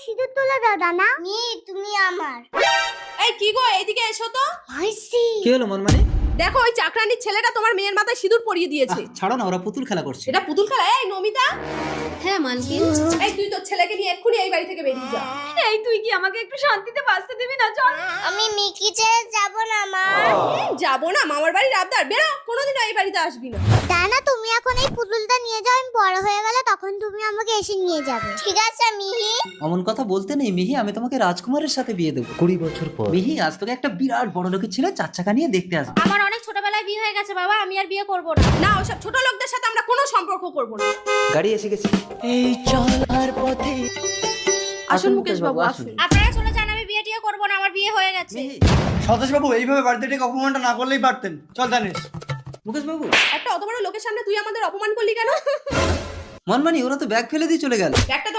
সিঁদুর তুলে দাও দানা। তুমি আমার। এই কি গো, এইদিকে এসো তো। মাইসি কি হলো মনমানি? দেখো ওই চাকরানির ছেলেটা তোমার মেয়ের মাথায় সিঁদুর পরিয়ে দিয়েছে। ছাড়ো না, ওরা পুতুল খেলা করছে। এটা পুতুল খেলা? এই নমিতা, হ্যাঁ মালকিন। এই তুই তোর ছেলেকে নিয়ে এক্ষুনি এই বাড়ি থেকে বেরিয়ে যা। এই তুই কি আমাকে একটু শান্তিতে বাঁচতে দিবি না? চল। আমি মিকি ছেড়ে যাব না মা। যাবো না, মামার বাড়ির আবদার, বেরো, কোনোদিনও এই বাড়িতে আসবি না। দানা তুমি এখন এই পুতুলটা নিয়ে যাও, আমি বড় হয়ে গেলে তখন তুমি আমাকে এসে নিয়ে যাবে। ঠিক আছে মিহি? অমন কথা বলতে নেই মিহি, আমি তোমাকে রাজকুমারের সাথে বিয়ে দেবো 20 বছর পর। মিহি, আজ তোকে একটা বিরাট বড় লোকের ছেলে 4 চাকা নিয়ে দেখতে আসবে। আমার অনেক ছোটবেলায় বিয়ে হয়ে গেছে বাবা, আমি আর বিয়ে করব না। না, ওসব ছোট লোকদের সাথে আমরা কোনো সম্পর্ক করব না। গাড়ি এসে গেছে। আসুন মুকেশ বাবু, আসুন। আপনারা চলে যান, আমি বিয়ে টিয়ে করব না, আমার বিয়ে হয়ে গেছে। মিহি, সতেশ বাবু এইভাবে বাড়িতে ডেকে অপমানটা না করলেই পারতেন। চল জানিস মুকেশ বাবু। একটা অত বড় লোকের সামনে তুই আমাদের অপমান করলি কেন? মনমানি, ওরা তো ব্যাগ ফেলে দিয়ে চলে গেল। একটা